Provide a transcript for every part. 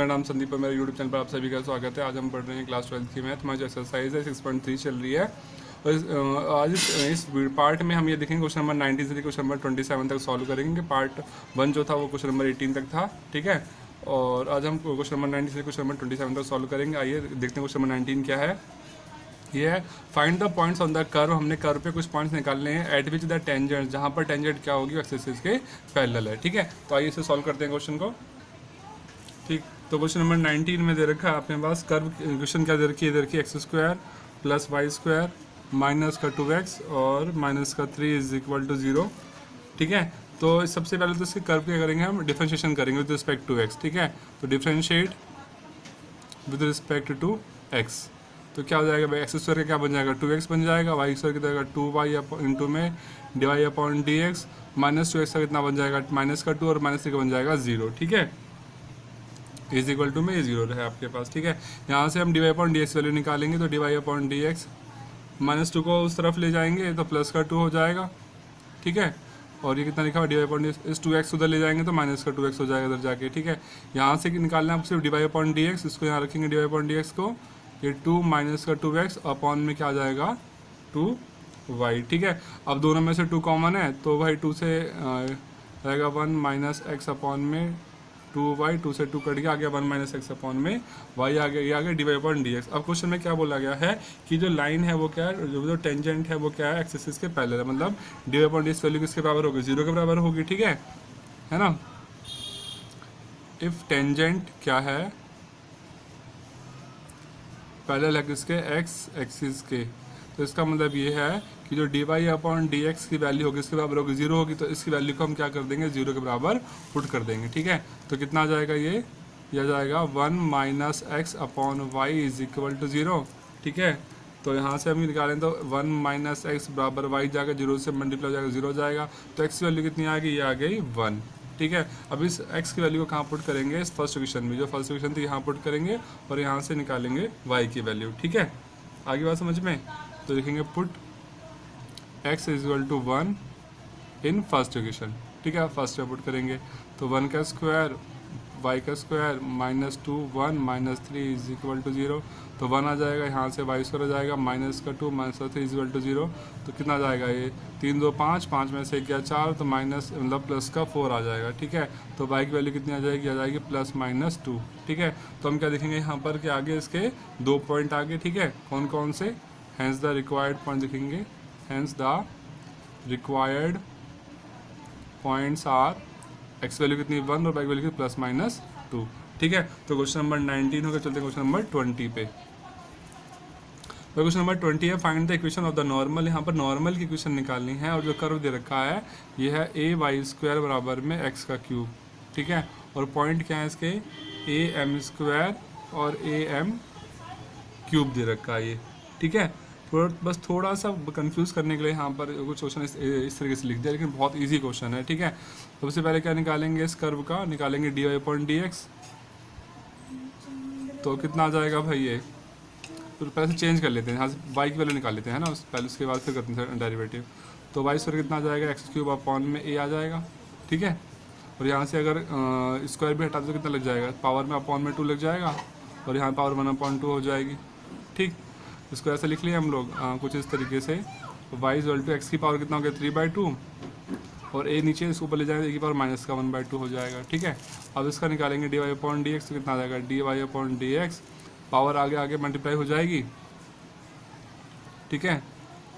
मेरा नाम संदीप है, मेरे यूट्यूब चैनल पर आप सभी का स्वागत है। आज हम पढ़ रहे हैं क्लास 12 की मैथ। हमारी जो एक्सरसाइज है 6.3 चल रही है और आज इस पार्ट में हम ये देखेंगे क्वेश्चन नंबर 19 से क्वेश्चन नंबर 27 तक सॉल्व करेंगे। पार्ट 1 जो था वो क्वेश्चन नंबर 18 तक था, ठीक है। और आज हम क्वेश्चन नंबर 19 से क्वेश्चन नंबर 27 तक सॉल्व करेंगे। आइए देखते हैं क्वेश्चन नंबर 19 क्या है। ये है find the points on the curve. हमने कर्व पे कुछ पॉइंट्स निकालने हैं एट विच द टेंजेंट, जहाँ पर टेंजेंट क्या होगी एक्सिस के पैरेलल है, ठीक है। तो आइए इसे सॉल्व करते हैं क्वेश्चन को, ठीक। तो क्वेश्चन नंबर 19 में दे रखा है अपने पास कर्व क्वेश्चन क्या दे रखी है, x square plus y square minus का 2x और माइनस का 3 इज इक्वल टू 0, ठीक है। तो सबसे पहले तो इसके कर्व क्या करेंगे, हम डिफरेंशिएशन करेंगे विद रिस्पेक्ट टू x, ठीक है। तो differentiate with respect to x, तो क्या हो जाएगा भाई, एक्स स्क्वायर का क्या बन जाएगा 2x बन जाएगा, वाई स्क्वायर कितना जाएगा 2y इंटू में dy upon dx, minus 2x का कितना बन जाएगा माइनस का 2 और माइनस 3 का बन जाएगा 0, ठीक है। इज इक्वल टू में ये 0 है आपके पास, ठीक है। यहाँ से हम dy अपॉन dx वैल्यू निकालेंगे, तो dy अपॉन dx माइनस 2 को उस तरफ ले जाएंगे तो प्लस का 2 हो जाएगा, ठीक है। और ये कितना लिखा हुआ dy अपॉन dx, इस 2x उधर ले जाएंगे तो माइनस का 2x हो जाएगा इधर जाके, ठीक है। यहाँ से निकालना है सिर्फ dy अपॉन dx, इसको यहाँ रखेंगे dy अपॉन dx को, ये 2 माइनस का 2x अपॉन में क्या आ जाएगा 2y, ठीक है। अब दोनों में से 2 कॉमन है तो भाई 2 से आएगा 1 माइनस एक्स अपॉन में 2y, 2 से 2 कट गया, आ गया 1 माइनस एक्स अपॉन में y आ गया, ये आ गया dy अपॉन dx। अब क्वेश्चन में क्या बोला गया है कि जो लाइन है वो क्या है, जो टेंजेंट है वो क्या है एक्सिस के पैरेलल है, मतलब dy अपॉन dx वैल्यू किसके बराबर होगी 0 के बराबर होगी, ठीक है ना। इफ टेंजेंट क्या है पैरेलल है किसके एक्स एक्सिस के, तो इसका मतलब ये है कि जो dy अपॉन dx की वैल्यू होगी इसके बराबर होगी 0 होगी, तो इसकी वैल्यू को हम क्या कर देंगे 0 के बराबर पुट कर देंगे, ठीक है। तो कितना आ जाएगा ये आ जाएगा 1 minus x upon y is equal to 0, ठीक है। तो यहाँ से हम निकालें तो 1 माइनस एक्स बराबर वाई जाएगा, 0 से मल्टीप्लाई हो जाएगा 0 जाएगा, तो एक्स की वैल्यू कितनी आ गई, ये आ गई 1, ठीक है। अब इस x की वैल्यू को कहाँ पुट करेंगे, इस फर्स्ट इक्वेशन में, जो फर्स्ट इक्वेशन थी यहाँ पुट करेंगे और यहाँ से निकालेंगे y की वैल्यू, ठीक है। आगे बात समझ में, तो लिखेंगे put x is equal to 1 in first equation, ठीक है। फर्स्ट में पुट करेंगे तो 1 का स्क्वायर y का square minus 2 1 minus 3 is equal to 0, तो 1 आ जाएगा, यहाँ से y स्क्वायर आ जाएगा माइनस का 2 माइनस का 3 इज इक्वल टू 0, तो कितना आ जाएगा ये 3 2 5 5 में से गया 4, तो माइनस मतलब प्लस का 4 आ जाएगा, ठीक है। तो y की वैल्यू कितनी आ जाएगी प्लस माइनस 2, ठीक है। तो हम क्या देखेंगे यहाँ पर कि आगे इसके 2 पॉइंट आगे, ठीक है, कौन कौन से, हैंस द रिक्वायर्ड पॉइंट लिखेंगे, hence the required points are x value कितनी 1 और y वैल्यू कितनी प्लस माइनस 2, ठीक है। तो क्वेश्चन नंबर 19 हो गया, चलते हैं क्वेश्चन नंबर 20 पे। तो क्वेश्चन नंबर 20 है find the equation of the normal. यहाँ पर नॉर्मल की इक्वेशन निकालनी है और जो कर्व दे रखा है ये है ए वाई स्क्वायर बराबर में एक्स का क्यूब, ठीक है। और पॉइंट क्या है इसके ए एम स्क्वायर और ए एम क्यूब दे रखा है ये, ठीक है। बस थोड़ा सा कंफ्यूज करने के लिए यहाँ पर कुछ क्वेश्चन इस तरीके से लिख दिया, लेकिन बहुत इजी क्वेश्चन है, ठीक है। सबसे पहले क्या निकालेंगे, इस कर्व का निकालेंगे dy अपॉन dx, तो कितना आ जाएगा भाई ये, तो पहले से चेंज कर लेते हैं, यहाँ से y की वैल्यू निकाल लेते हैं ना पहले, उसके बाद फिर करते हैं डेरिवेटिव। तो y स्क्वायर कितना आ जाएगा एक्स क्यूब अपॉन में a आ जाएगा, ठीक है। और यहाँ से अगर स्क्वायर भी हटा दो तो कितना लग जाएगा, पावर में अपॉन में 2 लग जाएगा और यहाँ पावर 1/2 हो जाएगी, ठीक। इसको ऐसे लिख लिया हम लोग कुछ इस तरीके से, y इक्वल टू एक्स की पावर कितना हो गया 3/2 और a नीचे इसको ऊपर ले जाएंगे, a की पावर माइनस का 1/2 हो जाएगा, ठीक है। अब इसका निकालेंगे dy अपॉन dx, तो कितना आ जाएगा dy अपॉन dx, पावर आगे आगे मल्टीप्लाई हो जाएगी, ठीक है।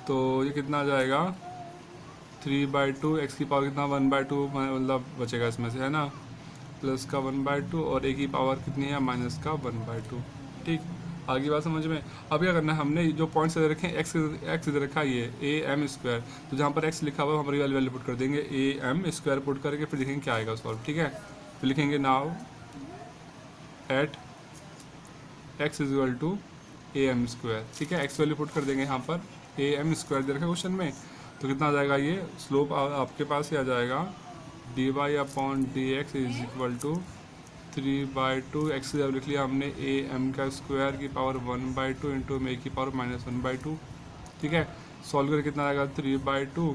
तो ये कितना आ जाएगा 3/2, एक्स की पावर कितना 1/2 मतलब बचेगा इसमें से, है ना, प्लस का 1/2 और a की पावर कितनी है माइनस का 1/2, ठीक। आगे बात समझ में। अब क्या करना है, हमने जो पॉइंट्स दे रखे हैं एक्स दे रखा है ये ए एम स्क्वायर, तो जहाँ पर एक्स लिखा हुआ है हमारी वैल्यू पुट कर देंगे ए एम स्क्वायर पुट करके फिर देखेंगे क्या आएगा सॉल्व, ठीक है। फिर लिखेंगे now at x is equal to a m square, ठीक है। एक्स वैल्यू पुट कर देंगे यहाँ पर ए एम स्क्वायर दे रखा है क्वेश्चन में, तो कितना आ जाएगा ये स्लोप आपके पास ही आ जाएगा dy upon d x is equal to 3/2, x जब लिख लिया हमने ए एम का स्क्वायर की पावर 1/2 इंटू में ए की पावर माइनस 1/2, ठीक है। सॉल्व करके कितना आएगा 3/2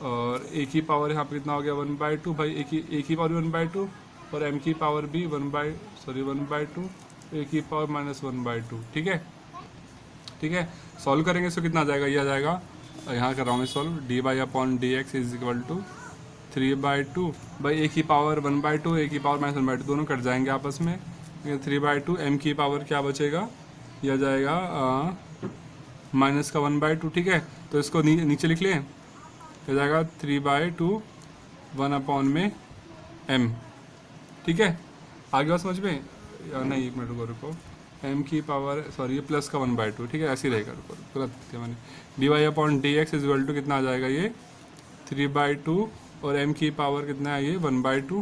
और ए की पावर यहाँ पे कितना हो गया 1/2, भाई ए की पावर 1/2 और m की पावर भी 1/2 a की पावर -1/2। ठीक है, ठीक है। सॉल्व करेंगे इसको कितना आ जाएगा, ये आ जाएगा, यहाँ कर रहा हूँ मैं solve, dy/dx is equal to 3/2 भाई a की पावर 1/2 a की पावर -1/2 दोनों कट जाएंगे आपस में, 3/2 m की पावर क्या बचेगा, यह आ जाएगा माइनस का 1/2। ठीक है, तो इसको नीचे लिख लें, हो जाएगा 3/2 1/में m। ठीक है, आगे बात समझ में या नहीं, एक मिनट रुको, m की पावर सॉरी ये प्लस का 1/2। ठीक है, ऐसे ही रहेगा, रुको गलत किया मैंने, dy/dx इज इक्वल टू कितना आ जाएगा, ये 3/2 और m की पावर कितना है, ये 1/2।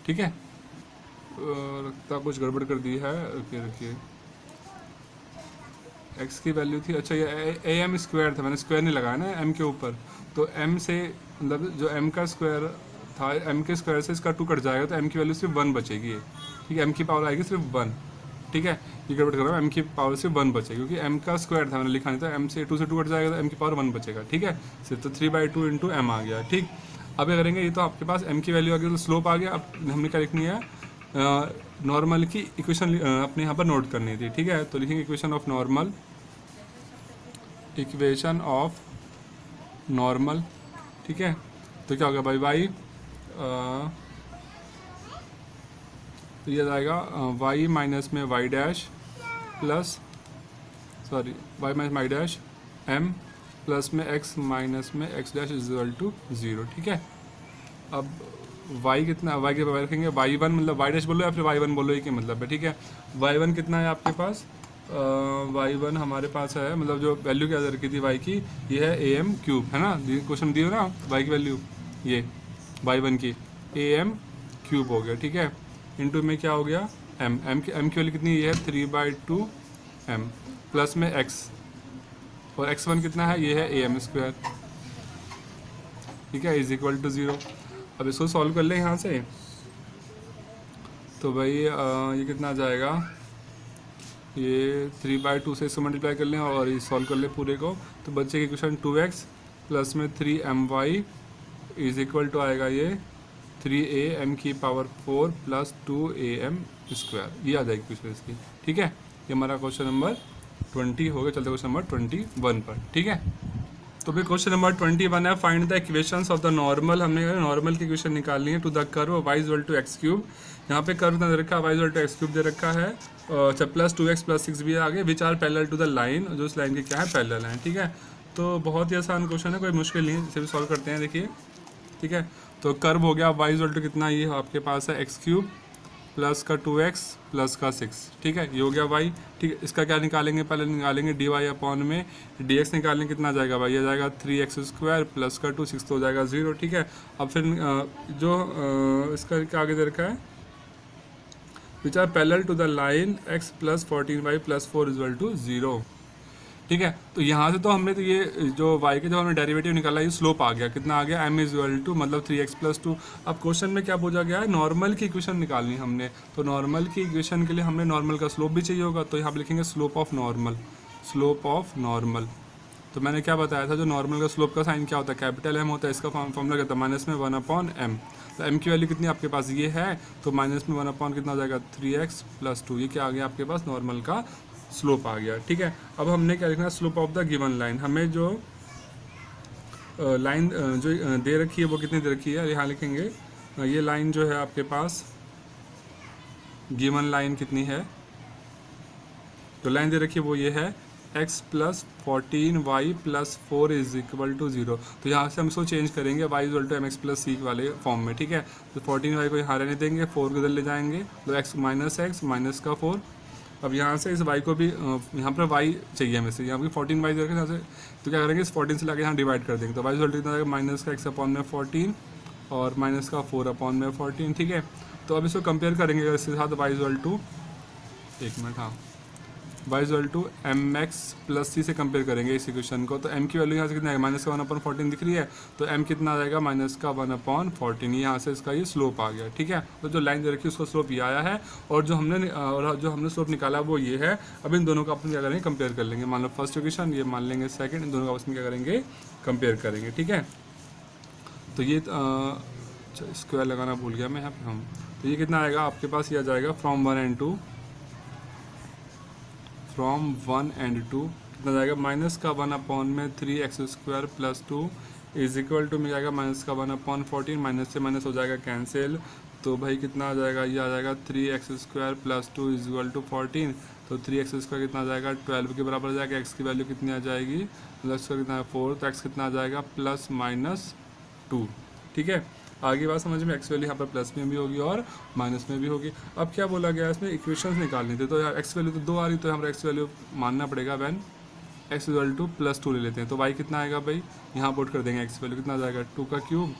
ठीक है, लगता कुछ गड़बड़ कर दी है, रखिए x की वैल्यू थी, अच्छा ये am स्क्वायर था, मैंने स्क्वायर नहीं लगाया ना m के ऊपर, तो m से मतलब जो m का स्क्वायर था, m के स्क्वायर से इसका 2 कट जाएगा, तो m की वैल्यू सिर्फ 1 बचेगी। ठीक है, m की पावर आएगी सिर्फ 1। ठीक है, ये गड़बड़ कर रहा हूँ, m की पावर सिर्फ 1 बचेगी, क्योंकि m का स्क्वायर था, मैंने लिखा नहीं था, m से 2 कट जाएगा तो m की पावर 1 बचेगा। ठीक है, सिर्फ तो 3/2 इंटू m आ गया। ठीक, अब क्या करेंगे, ये तो आपके पास m की वैल्यू आ गई, तो स्लोप आ गया। अब हमने क्या लिखनी है, नॉर्मल की इक्वेशन अपने यहाँ पर नोट करनी थी। ठीक है, तो लिखेंगे equation of normal, equation of normal. ठीक है, तो क्या होगा भाई, वाई तो ये जाएगा वाई माइनस में y dash plus sorry y minus y dash m plus में एक्स माइनस में x dash is equal to 0। ठीक है, अब y कितना, y के बारे रखेंगे, y1 मतलब y डैश बोलो या फिर y1 बोलो, ये क्या मतलब है। ठीक है, y1 कितना है आपके पास, y1 हमारे पास है, मतलब जो वैल्यू क्या रखी थी y की, ये है am क्यूब, है ना, क्वेश्चन दिए ना y की वैल्यू, ये y1 की am क्यूब हो गया। ठीक है, इंटू में क्या हो गया m की वैल्यू कितनी, ये है 3/2 m प्लस में x, और x1 कितना है, ये है am स्क्वायर। ठीक है, इज इक्वल टू 0। अब इसको सॉल्व कर ले यहाँ से, तो भाई ये कितना आ जाएगा, ये 3/2 से इसको मल्टीप्लाई कर लें और ये सॉल्व कर ले पूरे को, तो बच्चे की इक्वेशन 2x प्लस में 3my इज इक्वल टू आएगा ये 3am की पावर 4 प्लस 2am स्क्वायर, ये आ जाएगी क्वेश्चन इसकी। ठीक है, ये हमारा क्वेश्चन नंबर 20 हो गया। चलते क्वेश्चन नंबर 21 पर। ठीक है, तो भाई क्वेश्चन नंबर 21 है, find the equations of the normal. हमने नॉर्मल की इक्वेशन निकालनी है to the curve y equal to x cube. यहाँ पे कर्व दे रखा है y equal to x cube दे रखा है, अच्छा प्लस 2x प्लस 6 भी आगे, which are parallel to the line, जो इस लाइन के क्या है, पैरेलल है। ठीक है, तो बहुत ही आसान क्वेश्चन है, कोई मुश्किल नहीं है, इसे भी सॉल्व करते हैं। देखिए, ठीक है, तो कर्व हो गया y इक्वल टू कितना, ये आपके पास है x क्यूब प्लस का 2x प्लस का 6। ठीक है, ये हो गया y। ठीक है, इसका क्या निकालेंगे, पहले निकालेंगे dy/में dx निकालेंगे, कितना जाएगा भाई, ये जाएगा 3x स्क्वायर प्लस का 2 6 तो हो जाएगा 0। ठीक है, अब फिर जो इसका क्या आगे दे रखा है, which are parallel to the line x plus 14y plus 4 equal to 0। ठीक है, तो यहाँ से तो हमने तो ये जो y के जो हमने डेरिवेटिव निकाला, ये स्लोप आ गया, कितना आ गया, m इज इक्वल टू मतलब 3x प्लस 2। अब क्वेश्चन में क्या पूछा गया है, नॉर्मल की इक्वेशन निकालनी हमने, तो नॉर्मल की इक्वेशन के लिए हमने नॉर्मल का स्लोप भी चाहिए होगा, तो यहाँ पे लिखेंगे slope of normal, slope of normal. तो मैंने क्या बताया था, जो नॉर्मल का स्लोप का साइन क्या होता है, कैपिटल M होता है, इसका फॉर्मूला क्या होता है, माइनस में 1/m। तो m की वैल्यू कितनी आपके पास, ये है, तो माइनस में 1/, कितना हो जाएगा 3x प्लस 2, ये क्या आ गया आपके पास, नॉर्मल का स्लोप आ गया। ठीक है, अब हमने क्या लिखना है, slope of the given line. हमें जो लाइन जो दे रखी है वो कितनी दे रखी है, यहाँ लिखेंगे, ये लाइन जो है आपके पास गिवन लाइन कितनी है, जो लाइन दे रखी है वो ये है x plus 14y plus 4 is equal to 0। तो यहाँ से हम इसको चेंज करेंगे y equal to mx plus c वाले फॉर्म में। ठीक है, तो 14y को यहाँ रहने देंगे, 4 को इधर ले जाएंगे, तो x माइनस का 4। अब यहाँ से इस y को भी यहाँ पर y चाहिए हमें से, यहाँ पर 14y दे रखे यहाँ से, तो क्या करेंगे, इस 14 से लाके यहाँ डिवाइड कर देंगे, तो y इक्वल टू कितना आएगा, माइनस का x/14 और माइनस का 4/14। ठीक है, तो अब इसको कंपेयर करेंगे अगर इसके साथ y इक्वल टू, एक मिनट, हाँ, y equal to mx plus c से कंपेयर करेंगे इस इक्वेशन को, तो m की वैल्यू यहाँ से कितना है, माइनस का 1/14 दिख रही है, तो m कितना आ जाएगा, माइनस का 1/14। यहाँ से इसका ये स्लोप आ गया। ठीक है, तो जो लाइन दे रखी है उसका स्लोप ये आया है, और जो हमने स्लोप निकाला वो ये है। अब इन दोनों का अपन क्या करेंगे, कंपेयर कर लेंगे, मान लो फर्स्ट इक्वेशन, ये मान लेंगे सेकेंड, इन दोनों का उसमें क्या करेंगे, कंपेयर करेंगे। ठीक है, तो ये अच्छा स्क्वायर लगाना भूल गया मैं यहाँ पे हम। तो ये कितना आएगा आपके पास, ये आ जाएगा फ्रॉम 1 एंड 2, फ्रॉम 1 एंड 2 कितना जाएगा माइनस का 1/3x² plus 2 is equal to मिल जाएगा माइनस का 1/14, माइनस से माइनस हो जाएगा कैंसिल। तो भाई कितना आ जाएगा, ये आ जाएगा 3x² plus 2 is equal to 14। तो 3x² कितना आ जाएगा 12 के बराबर आ जाएगा। x की वैल्यू कितनी आ जाएगी, मतलब इसका कितना है 4, तो x कितना आ जाएगा +-2। ठीक है, आगे बात समझ में, x वैल्यू यहाँ पर प्लस में भी होगी और माइनस में भी होगी। अब क्या बोला गया इसमें, इक्वेशंस निकालनी थी, तो यार x वैल्यू तो 2 आ रही, तो हमारा x वैल्यू मानना पड़ेगा व्हेन x इक्वल टू +2 ले लेते हैं। तो y कितना आएगा भाई, यहाँ पुट कर देंगे, x वैल्यू कितना आ जाएगा 2 का क्यूब,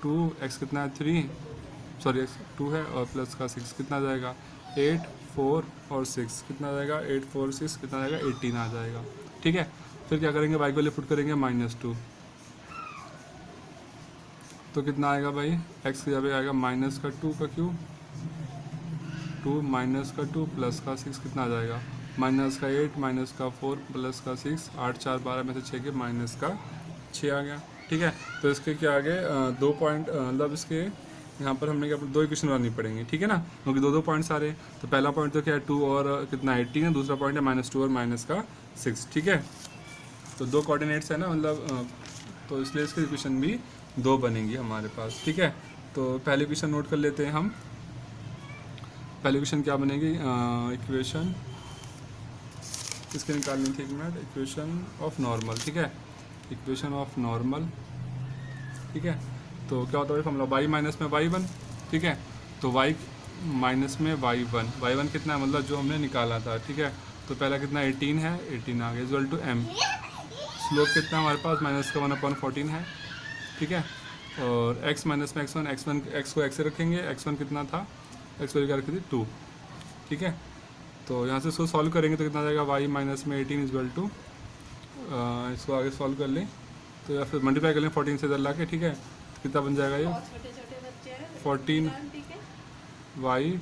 2x कितना है 3, सॉरी x 2 है और प्लस का 6 कितना आ जाएगा 8, 4 और 6 कितना आ जाएगा 8, 4, 6 कितना आ जाएगा 18 आ जाएगा। ठीक है, फिर क्या करेंगे, y वैल्यू पुट करेंगे -2, तो कितना आएगा भाई, x की जगह आएगा -2 का क्यूब, 2 -2 प्लस का 6 कितना आ जाएगा -8 -4 प्लस का 6, 8 4 12 में से 6 के -6 आ गया। ठीक है, तो इसके क्या आ गए 2 पॉइंट, मतलब इसके यहाँ पर हमने क्या 2 इक्वेशन बनानी पड़ेंगी। ठीक है ना, क्योंकि 2 पॉइंट्स आ रहे हैं। तो पहला पॉइंट तो क्या है 2 और कितना 18 है, दूसरा पॉइंट है -2 और -6। ठीक है, तो 2 कोऑर्डिनेट्स है ना, मतलब तो इसलिए इसकी इक्वेशन भी 2 बनेंगी हमारे पास। ठीक है, तो पहली इक्वेशन नोट कर लेते हैं हम। पहली इक्वेशन क्या बनेगी, इक्वेशन किसके निकालनी थी, एक मिनट, इक्वेशन ऑफ नॉर्मल। ठीक है, इक्वेशन ऑफ नॉर्मल। ठीक है, तो क्या होता है फॉर्मूला y माइनस में y1। ठीक है, तो y माइनस में y1 कितना है, मतलब जो हमने निकाला था। ठीक है, तो पहला कितना 18 है, 18 आ गया इक्वल टू m। स्लोप कितना हमारे पास माइनस का 1/14 है। ठीक है, और x माइनस में x1, x को x से रखेंगे, x1 कितना था, x वैल्यू क्या रखी थी 2। ठीक है, तो यहाँ से इसको सॉल्व करेंगे तो कितना आ जाएगा y माइनस में 18 इक्वल टू, इसको आगे सॉल्व कर लें तो या फिर मल्टीप्लाई कर लें 14 से इधर ला के। ठीक है, तो कितना बन जाएगा ये 14 y,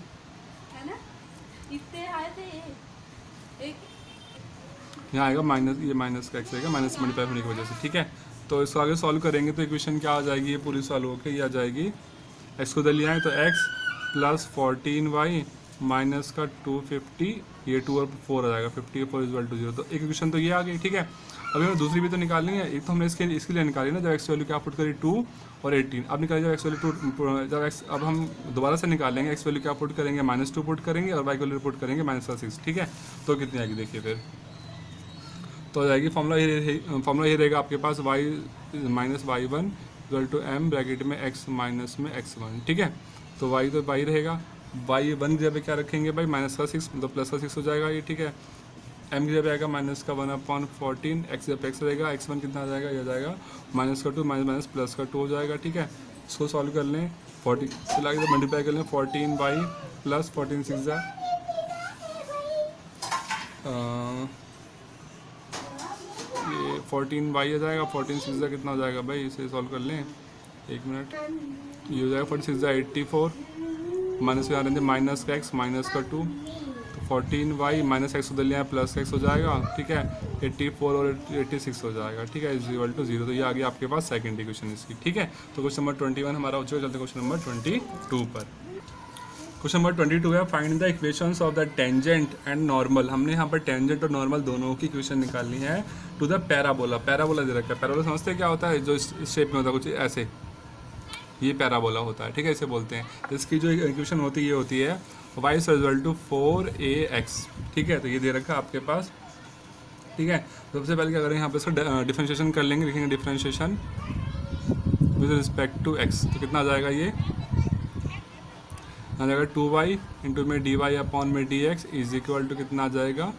यहाँ आएगा माइनस, ये माइनस का x आएगा, माइनस मल्टीप्लाई होने की वजह से। ठीक है, तो इसको आगे सॉल्व करेंगे तो इक्वेशन क्या आ जाएगी, ये पूरी सॉल्व होकर ये आ जाएगी, x को इधर लिया है तो x प्लस 14y माइनस का 250, ये 2 और 4 आ जाएगा 50 4 इक्वल टू 0। तो एक इक्वेशन तो ये आ गई। ठीक है, अभी हमें दूसरी भी तो निकालनी है। एक तो हमने इसके लिए निकाली ना, जब x वैल्यू क्या पुट करी 2 और 18। अब निकालिए जब x वैल्यू 2, जब x, अब हम दोबारा से निकालेंगे, x वैल्यू क्या पुट करेंगे -2 पुट करेंगे और y वैल्यू पुट करेंगे -6। ठीक है, तो कितनी आएगी देखिए फिर, तो आ जाएगी फॉर्मूला ये रहेगा आपके पास y minus y1 equal to m bracket में x माइनस में x1। ठीक है, तो y तो y रहेगा, y1 की जगह क्या रखेंगे भाई -6, मतलब प्लस का 6 हो जाएगा ये। ठीक है, m की जगह आएगा माइनस का 1/14, x जब x रहेगा, x1 कितना आ जाएगा, ये आ जाएगा -2 माइनस प्लस का 2 हो जाएगा। ठीक है, इसको सॉल्व कर लें, 40 से लाके तो मल्टीप्लाई कर लें, 14y प्लस 14 6 ये 14y आ जाएगा, 14 6 कितना हो जाएगा भाई, इसे सॉल्व कर लें, एक मिनट, ये हो जाएगा 46 84 माइनस में आ रहे थे माइनस का x माइनस का 2, तो 14y माइनस x उधर लिया है प्लस x हो जाएगा। ठीक है, 84 और 86 हो जाएगा। ठीक है, इज इक्वल टू 0। तो ये आ गया आपके पास सेकंड इक्वेशन इसकी। ठीक है, तो क्वेश्चन नंबर 21 हमारा हो चुका। चलते क्वेश्चन नंबर 22 पर। क्वेश्चन नंबर 22 है, find the equations of the tangent and normal. हमने यहाँ पर टेंजेंट और नॉर्मल दोनों की इक्वेशन निकालनी है टू द पैराबोला। पैराबोला दे रखा है, पैराबोला समझते हैं क्या होता है, जो इस शेप में होता है कुछ ऐसे, ये पैराबोला होता है। ठीक है, इसे बोलते हैं। इसकी जो इक्वेशन होती है ये होती है y is equal to 4ax। ठीक है, तो ये दे रखा है आपके पास। ठीक है, सबसे पहले क्या करें, यहाँ पे इसका डिफरेंशिएशन कर लेंगे, लिखेंगे differentiation with respect to x। तो कितना आ जाएगा, ये आ जाएगा 2y इंटू में dy अपॉन में dx इज इक्वल टू कितना आ जाएगा,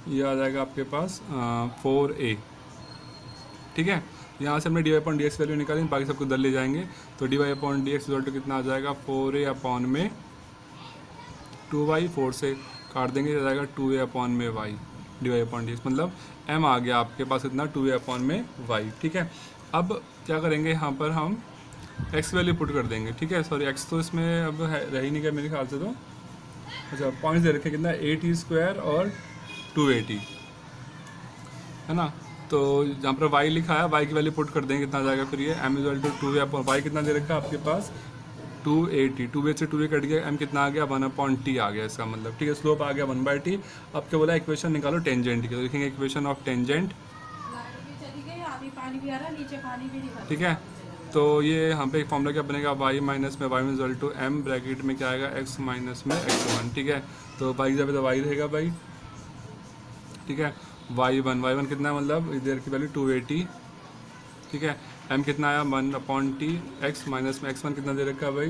ये आ जाएगा आपके पास 4a। ठीक है, यहाँ से हमने dy अपॉन dx वैल्यू निकाली, बाकी सबको इधर ले जाएंगे। तो dy upon dx equal to कितना आ जाएगा 4a अपॉन में 2y, 4 से काट देंगे, आ जाएगा 2a अपॉन में y dy अपॉन dx, मतलब m आ गया आपके पास इतना 2a अपॉन में y। ठीक है, अब क्या करेंगे, यहाँ पर हम x वैल्यू पुट कर देंगे। ठीक है, सॉरी x तो इसमें अब रह ही नहीं गया मेरे ख्याल से, तो अच्छा पॉइंट्स दे रखे कितना 8t² और 280 है ना। तो जहाँ पर y लिखा है y की वैल्यू पुट कर देंगे, कितना आ जाएगा फिर ये m equal to 2 upon y कितना दे रखा है आपके पास 280, 2a से 2a कट गया, m कितना आ गया 1/t आ गया इसका मतलब, ठीक है। स्लोप आ गया 1/t। अब क्या बोला इक्वेशन निकालो टेंजेंट की, तो लिखेंगे इक्वेशन ऑफ टेंजेंट, ठीक है। तो ये यहाँ पे एक फॉर्मूला क्या बनेगा y माइनस में y equal to m bracket में क्या आएगा x माइनस में x1, ठीक है। तो y जब तो y रहेगा भाई, ठीक है। y1 कितना है मतलब इधर की वैल्यू 280, ठीक है। m कितना आया 1/t, x माइनस में x1 कितना दे रखा है भाई,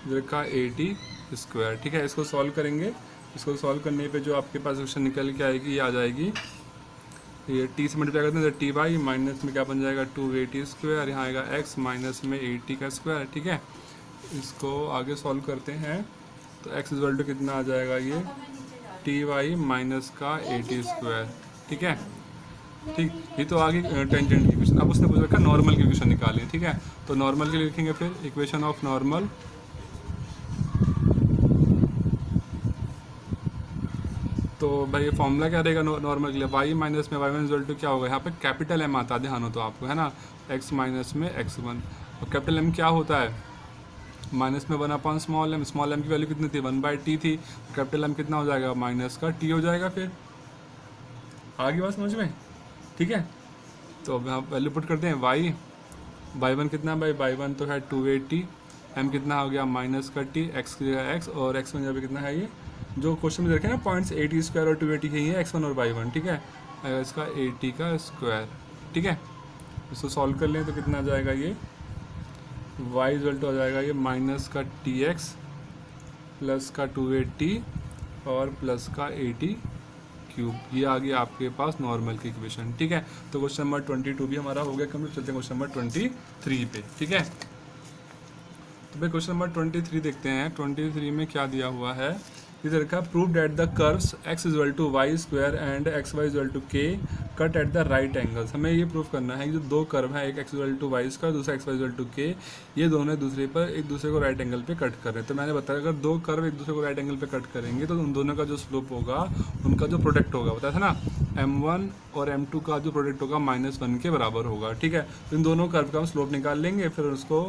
दे रखा 80 स्क्वायर, ठीक है। इसको सॉल्व करेंगे, इसको सॉल्व करने पे जो आपके पास क्वेश्चन निकल के आएगी ये आ जाएगी, ये t से मल्टीप्लाई करते हैं तो टी बाई माइनस में क्या बन जाएगा 280 स्क्वायर, यहाँ आएगा x माइनस में 80 का स्क्वायर, ठीक है। इसको आगे सॉल्व करते हैं तो x इक्वल टू कितना आ जाएगा ये टी वाई माइनस का 80 स्क्वायर, ठीक है। ठीक, ये तो आगे टेंजेंट की क्वेश्चन। अब उसने पूछ रखा नॉर्मल की क्वेश्चन निकाली, ठीक है। तो नॉर्मल के लिए लिखेंगे फिर इक्वेशन ऑफ नॉर्मल, तो भाई ये फॉर्मूला क्या रहेगा नॉर्मल के लिए y माइनस में y1 इक्वल टू क्या होगा, यहाँ पे कैपिटल m आता है, ध्यान हो तो आपको, है ना, x माइनस में x1। और कैपिटल m क्या होता है माइनस में 1/, स्मॉल m की वैल्यू कितनी थी 1/t थी, कैपिटल m कितना हो जाएगा माइनस का t हो जाएगा, फिर आगे बात समझ में, ठीक है। तो अब यहाँ वैल्यू पुट करते हैं y1 कितना है भाई y1 तो है 280, m कितना हो गया माइनस का t, x की जगह x और x1 जगह कितना है ये जो क्वेश्चन में रखे ना पॉइंट्स 80 स्क्वायर और 280 के ही है x1 और y1, ठीक है। इसका 80 का स्क्वायर, ठीक है। इसको सॉल्व कर लें तो कितना आ जाएगा ये y रिजल्ट हो जाएगा ये माइनस का tx प्लस का 280 और प्लस का 80 क्यूब, ये आ गया आपके पास नॉर्मल की इक्वेशन, ठीक है। तो क्वेश्चन नंबर 22 भी हमारा हो गया कंप्लीट। चलते हैं क्वेश्चन नंबर 23 पे, ठीक है। तो भाई क्वेश्चन नंबर 23 देखते हैं। 23 में क्या दिया हुआ है, इधर रखा prove that the curves x equal to Y square and X Y equal to K cut at the right angles. हमें ये प्रूव करना है कि जो दो कर्व है, एक x equal to Y square, दूसरा x Y equal to k, ये दोनों दूसरे पर एक दूसरे को राइट एंगल पे कट कर रहे हैं। तो मैंने बताया अगर दो कर्व एक दूसरे को राइट एंगल पे कट करेंगे तो उन दोनों का जो स्लोप होगा, उनका जो प्रोडक्ट होगा, बताया था ना, m1 और m2 का जो प्रोडक्ट होगा -1 के बराबर होगा, ठीक है। तो इन दोनों कर्व का हम स्लोप निकाल लेंगे, फिर उसको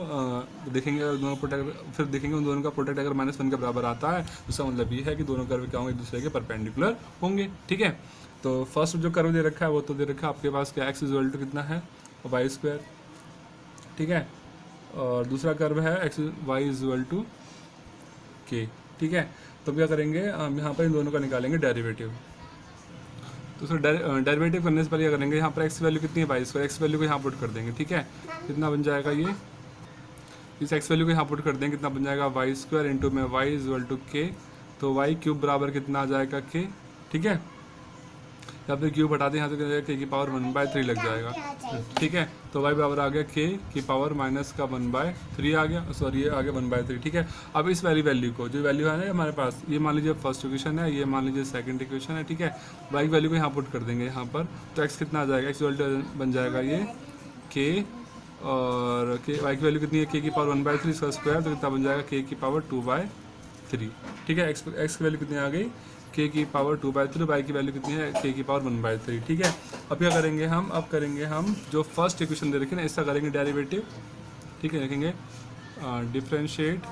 देखेंगे अगर दोनों प्रोडक्ट, फिर देखेंगे उन दोनों का प्रोडक्ट अगर -1 के बराबर आता है तो इसका मतलब ये है कि दोनों कर्व क्या होंगे, एक दूसरे के परपेंडिकुलर होंगे, ठीक है। तो फर्स्ट जो कर्व दे रखा है वो तो दे रखा है आपके पास क्या x इक्वल टू कितना है वाई स्क्वायर, ठीक है। और दूसरा कर्व है x वाई इक्वल टू के, ठीक है। तो क्या करेंगे हम यहाँ पर इन दोनों का निकालेंगे डेरिवेटिव। तो उसको डेरिवेटिव करने से पहले क्या करेंगे, यहाँ पर x वैल्यू कितनी है वाई स्क्वायर, x वैल्यू को यहाँ पुट कर देंगे, ठीक है। कितना बन जाएगा ये, इस x वैल्यू को यहाँ पुट कर देंगे, कितना बन जाएगा वाई स्क्वायर इंटू में वाई इक्वल टू के, तो वाई क्यूब बराबर कितना आ जाएगा के, ठीक है। या फिर क्यूब हटा दें यहाँ से के की पावर 1/3 लग जाएगा, ठीक है। तो वाई बराबर आ गया के की पावर माइनस का 1/3 आ गया, सॉरी ये आ गया 1/3, ठीक है। अब इस वैल्यू को, जो वैल्यू है ना हमारे पास, ये मान लीजिए फर्स्ट इक्वेशन है, ये मान लीजिए सेकंड इक्वेशन है, ठीक है। वाई की वैल्यू को यहाँ पुट कर देंगे यहाँ पर, तो एक्स कितना आ जाएगा, एक्स वैल्यू बन जाएगा ये के, और के वाई की वैल्यू कितनी है के की पावर 1/3 इसका स्क्वायर, तो कितना बन जाएगा के की पावर 2/3, ठीक है। एक्स की वैल्यू कितनी आ गई के की पावर 2/3, वाई की वैल्यू कितनी है के की पावर 1/3, ठीक है। अब क्या करेंगे हम, अब करेंगे हम जो फर्स्ट इक्वेशन दे रखे ना इसका करेंगे डेरिवेटिव, ठीक है। लिखेंगे differentiate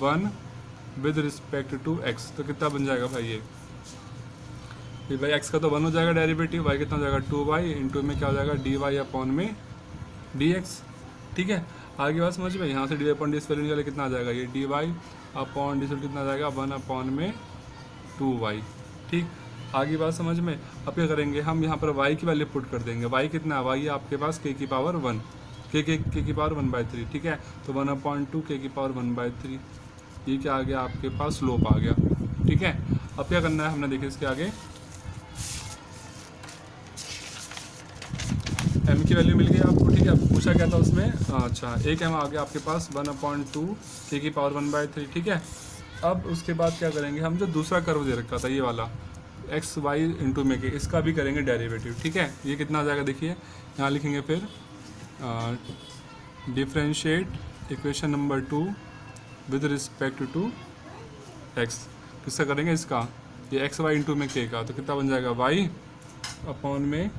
1 with respect to x, तो कितना बन जाएगा भाई ये भाई x का तो 1 हो जाएगा डेरिवेटिव, y कितना हो जाएगा 2y इंटू में क्या हो जाएगा dy अपॉन में dx, ठीक है। आगे बात समझ में, यहाँ से dy अपॉन dx वैल्यू निकाले कितना आ जाएगा ये dy अपॉन dx कितना आ जाएगा 1 अपॉन में 2y, ठीक। आगे बात समझ में। अब क्या करेंगे हम, यहाँ पर y की वैल्यू पुट कर देंगे, y कितना है, y है आपके पास k की पावर 1, k की पावर 1/3, ठीक है। तो 1/2 k की पावर 1/3, ये क्या आ गया आपके पास स्लोप आ गया, ठीक है। अब क्या करना है हमने, देखिए इसके आगे m की वैल्यू मिल गई आपको, ठीक है। अब पूछा क्या था उसमें, अच्छा एक m आ गया आपके पास 1/2 k की पावर 1/3, ठीक है। अब उसके बाद क्या करेंगे हम, जो दूसरा कर्व दे रखा था ये वाला एक्स वाई इंटू में के, इसका भी करेंगे डेरिवेटिव, ठीक है। ये कितना आ जाएगा देखिए, यहाँ लिखेंगे फिर differentiate equation number 2 with respect to x, किसका करेंगे इसका, ये एक्स वाई इंटू में के का, तो कितना बन जाएगा वाई अपॉन में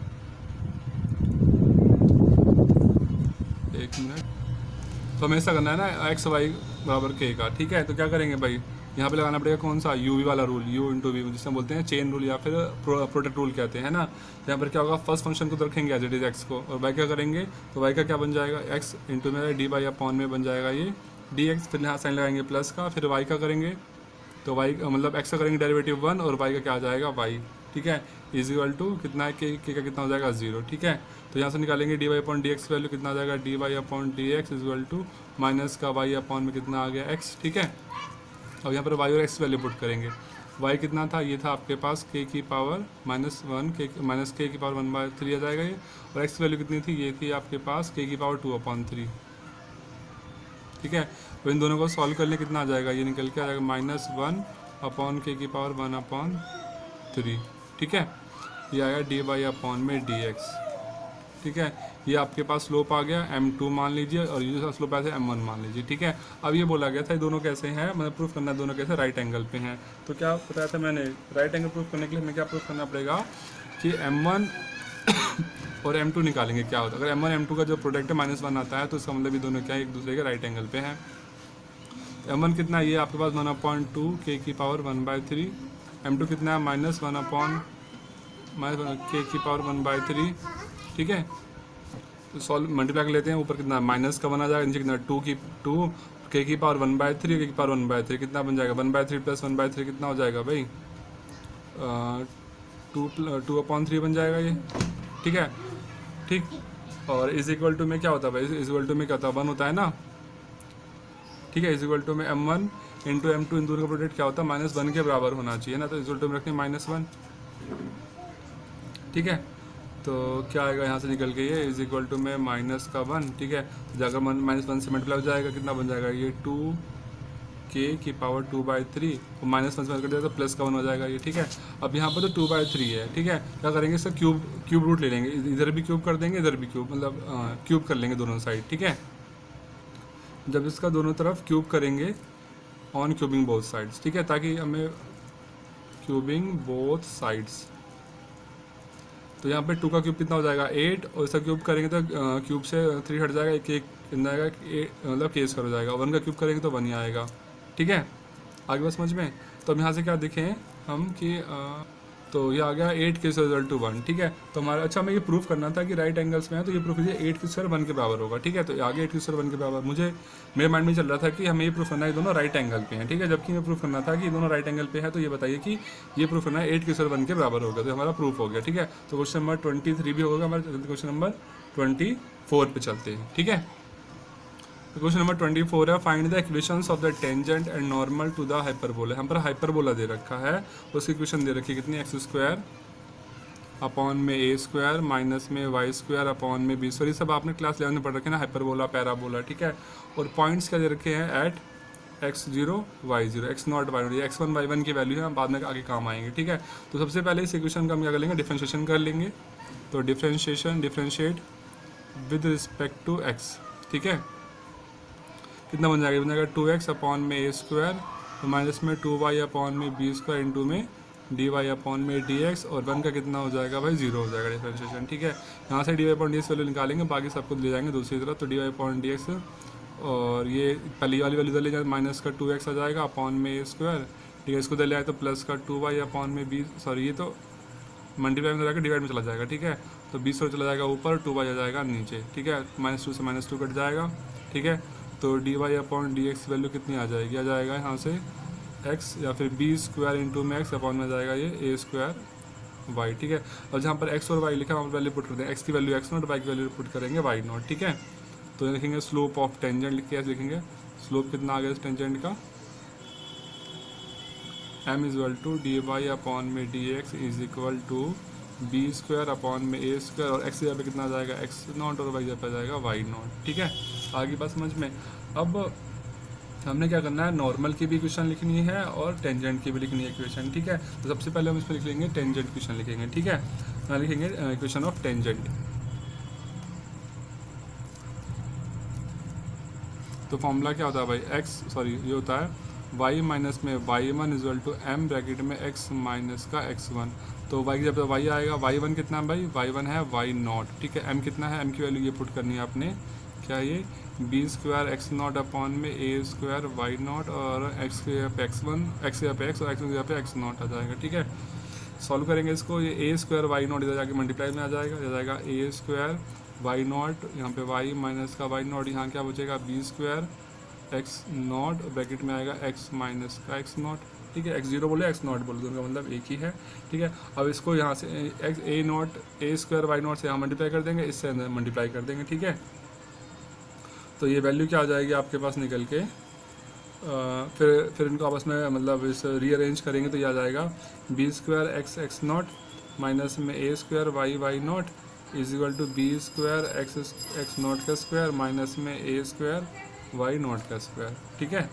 तो हमें ऐसा करना है ना एक्स वाई बराबर के का, ठीक है। तो क्या करेंगे भाई, यहाँ पे लगाना पड़ेगा कौन सा, यू वी वाला रूल, यू इंटू वी, जिसमें बोलते हैं चेन रूल या फिर प्रोडक्ट रूल कहते हैं ना। तो यहाँ पर क्या होगा, फर्स्ट फंक्शन को तो रखेंगे एज इट इज एक्स को, और वाई क्या करेंगे, तो वाई का क्या बन जाएगा, एक्स इंटू में डी बाई अपॉन में बन जाएगा ये डी एक्स, फिर यहाँ साइन लगाएंगे प्लस का, फिर वाई का करेंगे, तो वाई मतलब एक्स का करेंगे डेरिवेटिव 1 और वाई का क्या आ जाएगा वाई, ठीक है। इज इक्वल टू कितना है, के का कितना हो जाएगा 0, ठीक है। तो यहाँ से निकालेंगे d y upon d x value कितना आ जाएगा, d y upon d x is equal to minus का वाई अपॉन में कितना आ गया एक्स, ठीक है। और यहाँ पर वाई और एक्स वैल्यू पुट करेंगे, वाई कितना था, ये था आपके पास के की पावर -1 के माइनस के की पावर 1/3 आ जाएगा ये, और एक्स वैल्यू कितनी थी, ये थी आपके पास के की पावर 2/3, ठीक है। तो इन दोनों को सॉल्व कर लें, कितना आ जाएगा, ये निकल के आ जाएगा -1 अपॉन के की पावर 1/3, ठीक है। ये आएगा डी बाई अपॉन में डी एक्स, ठीक है। ये आपके पास स्लोप आ गया m2 मान लीजिए, और ये जो स्लोप ऐसे m1 मान लीजिए, ठीक है। अब ये बोला गया था ये दोनों कैसे हैं, मतलब प्रूफ करना है दोनों कैसे राइट एंगल पे हैं। तो क्या बताया था मैंने, राइट एंगल प्रूफ करने के लिए हमें क्या प्रूफ करना पड़ेगा कि m1 और m2 निकालेंगे क्या होता है। अगर m1 m2 का जो प्रोडक्ट है -1 आता है तो इसका मतलब ये दोनों क्या है, एक दूसरे के राइट एंगल पे हैं। m1 कितना है, ये आपके पास 1/2 के की पावर 1/3, m2 कितना है -1 के की पावर 1/3, ठीक है। तो सॉल्व मल्टीप्लाई कर लेते हैं, ऊपर कितना माइनस का बना जाएगा, नीचे कितना 2 के की पावर 1/3 के की पावर 1/3 कितना बन जाएगा, 1/3 प्लस 1/3 कितना हो जाएगा भाई 2/3 बन जाएगा ये, ठीक है, ठीक। और इज इक्वल टू में क्या होता है भाई, इज इक्वल टू में क्या होता है 1 होता है ना, ठीक है। इज इक्वल टू में m1 इंटू m2 इन दोनों का प्रोडक्ट क्या होता है -1 के बराबर होना चाहिए ना, तो इज इक्वल टू में रखते हैं -1, ठीक है। तो क्या आएगा यहाँ से निकल के, ये इज इक्वल टू में -1, ठीक है। जाकर -1 से मल्टीप्लाई हो जाएगा, कितना बन जाएगा ये 2 के की पावर 2/3 और -1 से मल्टीप्लाई कर दिया तो प्लस का 1 हो जाएगा ये, ठीक है। अब यहाँ पर तो 2/3 है, ठीक है। क्या करेंगे, इसका क्यूब रूट ले लेंगे, इधर भी क्यूब कर देंगे, इधर भी क्यूब, मतलब क्यूब कर लेंगे दोनों साइड, ठीक है। जब इसका दोनों तरफ क्यूब करेंगे ऑन क्यूबिंग बोथ साइड्स, ठीक है, ताकि हमें क्यूबिंग बोथ साइड्स, तो यहाँ पे 2 का क्यूब कितना हो जाएगा 8, और इसका क्यूब करेंगे तो क्यूब से 3 हट जाएगा, एक कितना आएगा मतलब केस कर हो जाएगा, 1 का क्यूब करेंगे तो 1 ही आएगा, ठीक है। आगे बात समझ में। तो अब यहाँ से क्या देखें हम कि तो ये आ गया 8 के रिजल्ट टू 1, ठीक है। तो हमारा अच्छा हमें ये प्रूफ करना था कि राइट एंगल्स में है, तो ये प्रूफ कीजिए 8 के स्क्वायर 1 के बराबर होगा, ठीक है। तो आगे 8 के स्क्वायर 1 के बराबर, मुझे मेरे माइंड में चल रहा था कि हमें ये प्रूफ करना है ये दोनों राइट एंगल पे हैं, ठीक है। जबकि हमें प्रूफ करना था कि ये दोनों राइट एंगल पे है, तो ये बताइए कि ये प्रूफ करना है 8 के स्क्वायर 1 के बराबर होगा, तो हमारा प्रूफ हो गया, ठीक है। तो क्वेश्चन नंबर 23 भी होगा हमारा, क्वेश्चन नंबर 24 पे चलते हैं, ठीक है। क्वेश्चन नंबर 24 है, find the equations of the tangent and normal to the hyperbola. हम पर हाइपरबोला दे रखा है, उसकी इक्वेशन दे रखी है कितनी, x² अपॉन में a² माइनस में y² अपॉन में b², ये सब आपने क्लास 11 में पढ़ रखे हैं ना, हाइपरबोला पैराबोला, ठीक है। और पॉइंट्स क्या दे रखे हैं, eight x0 y0 x0 y0, ये x1 y1 की वैल्यू है, बाद में आगे काम आएंगे, ठीक है। तो सबसे पहले इस इक्वेशन का हम क्या कर लेंगे, डिफरेंशिएशन कर लेंगे। तो differentiate with respect to x, ठीक है। कितना बन जाएगा, 2x अपॉन में a² तो माइनस में 2y अपॉन में b² इंटू में dy अपॉन में dx, और 1 का कितना हो जाएगा भाई 0 हो जाएगा डिफरेंशिएशन, ठीक है। यहाँ से dy अपॉन dx वैल्यू निकालेंगे, बाकी सबको ले जाएंगे दूसरी तरफ, तो dy अपॉन dx, और ये पहली वाली वैल्यू इधर ले जाए, माइनस का 2x आ जाएगा अपॉन में a², ठीक है। इसको इधर ले आए तो प्लस का 2y अपॉन में b, सॉरी ये तो मल्टीप्लाई में जाएगा, डिवाइड में चला जाएगा, ठीक है। तो 20 चला जाएगा ऊपर, 2y आ जाएगा नीचे, ठीक है। -2 से -2 कट जाएगा, ठीक है। तो dy अपॉन dx वैल्यू कितनी आ जाएगी, आ जाएगा यहाँ से x या फिर b² इंटू में x अपॉन में जाएगा ये a² y, ठीक है। और जहाँ पर x और y लिखा है वहाँ पर वैल्यू पुट करते हैं, x की वैल्यू x0, y की वैल्यू पुट करेंगे y0, ठीक है। तो लिखेंगे स्लोप ऑफ टेंजेंट, लिख के लिखेंगे स्लोप कितना आ गया इस टेंजेंट का, m is equal to dy upon में dx is equal to b² upon में a², और x यहाँ पे कितना आ जाएगा x0, और y यहाँ पे आ जाएगा y0, ठीक है। आगे बात समझ में। अब हमने क्या करना है, नॉर्मल की भी इक्वेशन लिखनी है और टेंजेंट की भी लिखनी है इक्वेशन, ठीक है। तो सबसे पहले हम इसमें लिख लेंगे टेंजेंट इक्वेशन लिखेंगे, ठीक है। यहाँ लिखेंगे इक्वेशन ऑफ टेंजेंट। तो फॉर्मूला क्या होता है भाई, ये होता है y माइनस में y1 is equal to m bracket में x माइनस का x1। तो y जब y आएगा, y1 कितना है भाई, y1 है y0, ठीक है। m कितना है, m की वैल्यू ये पुट करनी है आपने क्या ये b square x naught upon में ए स्क्वायर वाई नॉट और एक्स के यहाँ पे एक्स वन, एक्स के यहाँ पे एक्स और एक्स के यहाँ पे एक्स नॉट आ जाएगा। ठीक है, सॉल्व करेंगे इसको, ये ए स्क्वायर वाई नॉट इधर जाके मल्टीप्लाई में आ जाएगा, इधर जाएगा ए स्क्वायर वाई नॉट, यहाँ पे वाई माइनस का वाई नॉट, यहाँ क्या बचेगा b square x naught, bracket में आएगा एक्स माइनस का एक्स नॉट। ठीक है, एक्स जीरो बोले एक्स नॉट बोले, दोनों का मतलब एक ही है। ठीक है, अब इसको यहाँ से x a naught a square Y naught से यहाँ मल्टीप्लाई कर देंगे, इससे अंदर मल्टीप्लाई कर देंगे। ठीक है, तो ये वैल्यू क्या आ जाएगी आपके पास निकल के, फिर इनको आपस में मतलब इस रीअरेंज करेंगे तो ये आ जाएगा B square X X naught minus में ए square Y Y naught is equal to B square X X naught का स्क्वायर माइनस में ए स्क्वायर वाई नॉट का स्क्वायर। ठीक है,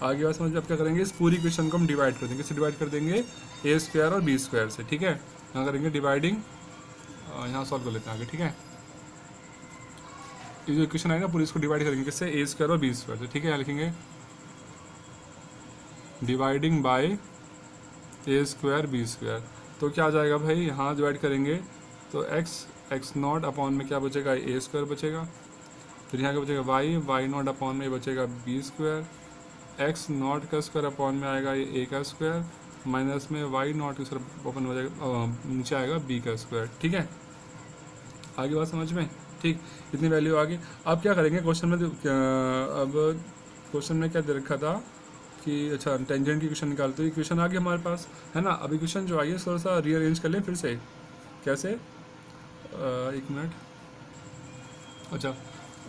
आगे बात समझ, अब क्या करेंगे, इस पूरी इक्वेशन को हम डिवाइड कर देंगे, इससे डिवाइड कर देंगे ए स्क्वायर और बी स्क्वायर से। ठीक है, यहाँ करेंगे डिवाइडिंग, यहाँ सॉल्व कर लेते हैं आगे। ठीक है, ये जो इक्वेशन आएगा पूरी इसको डिवाइड करेंगे किससे, ए स्क्वायर और बी स्क्वायर से। ठीक है, यहाँ लिखेंगे dividing by a square b square, तो क्या आ जाएगा भाई, यहाँ डिवाइड करेंगे तो एक्स एक्स नॉट अपॉन में क्या बचेगा ए स्क्वायर बचेगा, फिर यहाँ क्या बचेगा वाई वाई नॉट अपॉन में बचेगा बी स्क्वायर, एक्स नॉट का स्क्वायर अपॉन में आएगा ये ए का स्क्वायर माइनस में वाई नॉट का स्क्वायर अपॉन में जाएगा नीचे आएगा बी का स्क्वायर। ठीक है, आगे बात समझ में। ठीक, इतनी वैल्यू आ गई। अब क्या करेंगे क्वेश्चन में, अब क्वेश्चन में क्या दे रखा था कि अच्छा टेंजेंट की इक्वेशन निकालते, तो इक्वेशन आ गई हमारे पास है ना। अब इक्वेशन जो आई है थोड़ा सा रीअरेंज कर लें फिर से, कैसे, एक मिनट। अच्छा,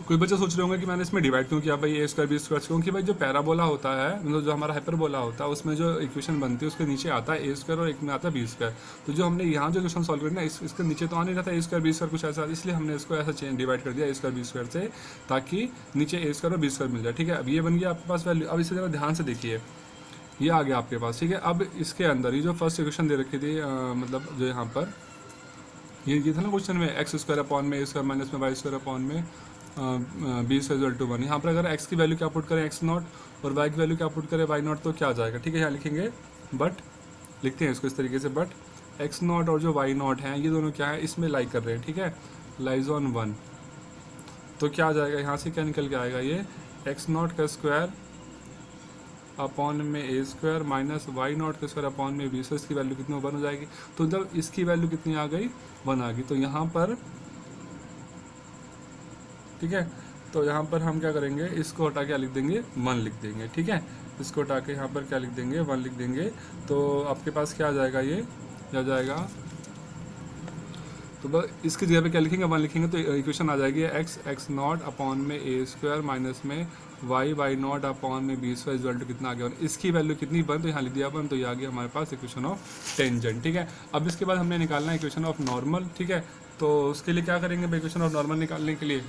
कोई बच्चे सोच रहे होंगे कि मैंने इसमें डिवाइड क्यों किया भाई ए स्क्वायर बी स्क्वायर, क्योंकि भाई जो पैराबोला होता है मतलब जो हमारा हाइपरबोला होता है उसमें जो इक्वेशन बनती है उसके नीचे आता है ए स्क्वायर और एक में आता है बी स्क्वायर। तो जो हमने यहाँ जो इक्वेशन सॉल्व करी ना इसके नीचे तो आ नहीं रहा था ए स्क्वायर बी स्क्वायर कुछ ऐसा, इसलिए हमने इसको ऐसा चेंज डिवाइड कर दिया ए स्क्वायर बी स्क्वायर से, ताकि नीचे ए स्क्वायर और बी स्क्वायर मिल जाए। ठीक है, अब ये बन गया आपके पास वैल्यू। अब इसे जरा ध्यान से देखिए, ये आ गया आपके पास। ठीक है, अब इसके अंदर ये जो फर्स्ट इक्वेशन दे रखी थी मतलब जो यहाँ पर ये था ना क्वेश्चन में एक्स स्क्वायर अपॉन में ए स्क्वायर माइनस में वाई स्क्वायर अपॉन में बी स्क्वायर टू 1, यहाँ पर अगर एक्स की वैल्यू क्या पुट करें एक्स नॉट और वाई की वैल्यू क्या पुट करें वाई नॉट, तो क्या आ जाएगा। ठीक है, यहाँ लिखेंगे बट, लिखते हैं इसको इस तरीके से, बट एक्स नॉट और जो वाई नॉट हैं ये दोनों क्या है इसमें लाई कर रहे हैं। ठीक है, लाइज ऑन 1, तो क्या आ जाएगा यहाँ से क्या निकल के आएगा, ये एक्स नॉट का स्क्वायर अपॉन में ए स्क्वायर माइनस वाई नॉट का स्क्वायर अपॉन में बी स्क्वायर, इसकी वैल्यू कितनी 1 हो जाएगी। तो जब इसकी वैल्यू कितनी आ गई 1 आ गई, तो यहाँ पर ठीक है, तो यहाँ पर हम क्या करेंगे, इसको हटा के लिख देंगे 1 लिख देंगे। ठीक है, इसको हटा के यहाँ पर क्या लिख देंगे 1 लिख देंगे, तो आपके पास क्या आ जाएगा, ये आ जाएगा, तो बस इसकी जगह पे क्या लिखेंगे 1 लिखेंगे तो इक्वेशन आ जाएगी एक्स एक्स नॉट अपॉन में ए स्क्वायर माइनस में वाई वाई नॉट अपॉन में बी स्क्वायर इक्वल टू कितना आ गया, और इसकी वैल्यू कितनी 1, तो यहाँ लिख दिया 1, तो ये आ गया हमारे पास इक्वेशन ऑफ टेंजेंट। ठीक है, अब इसके बाद हमने निकालना है इक्वेशन ऑफ नॉर्मल। ठीक है, तो उसके लिए क्या करेंगे भाई, इक्वेशन ऑफ नॉर्मल निकालने के लिए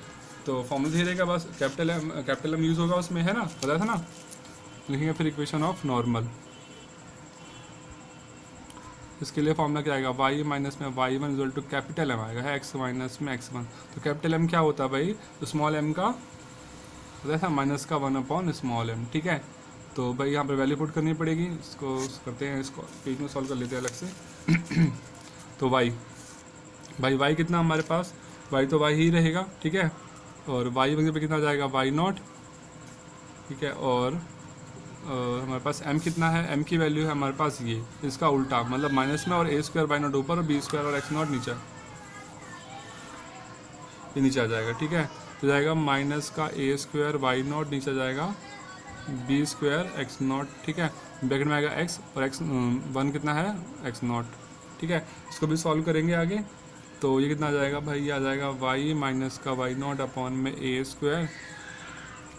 तो फॉर्मूला दे देगा, बस कैपिटल एम यूज़ होगा उसमें, है ना, पता था ना। लिखेंगे फिर इक्वेशन ऑफ नॉर्मल, इसके लिए फॉर्मूला क्या आएगा, वाई माइनस में y one equal to capital m आएगा है एक्स माइनस में एक्स वन। तो कैपिटल एम क्या होता है भाई, तो स्मॉल एम का पता था माइनस का 1 अपॉन स्मॉल एम। ठीक है, तो भाई यहाँ पर वैल्यू पुट करनी पड़ेगी, इसको करते हैं, इसको पेज में सॉल्व कर लेते हैं अलग से। तो भाई वाई कितना हमारे पास, वाई तो वाई ही रहेगा। ठीक है, और वाई वजह पे कितना जाएगा वाई नॉट। ठीक है, और हमारे पास m कितना है, m की वैल्यू है हमारे पास ये, इसका उल्टा मतलब माइनस में, और ए स्क्वायर वाई नॉट ऊपर और बी स्क्वायर और एक्स नॉट नीचे, ये नीचे आ जाएगा। ठीक है, तो जाएगा माइनस का ए स्क्वायर वाई नॉट, नीचे आ जाएगा बी स्क्वायर एक्स नॉट। ठीक है, ब्रैकेट में आएगा एक्स और एक्स 1 कितना है एक्स नॉट। ठीक है, इसको भी सॉल्व करेंगे आगे, तो ये कितना आ जाएगा भाई, ये आ जाएगा वाई माइनस का वाई नॉट अपॉन में ए स्क्वायर,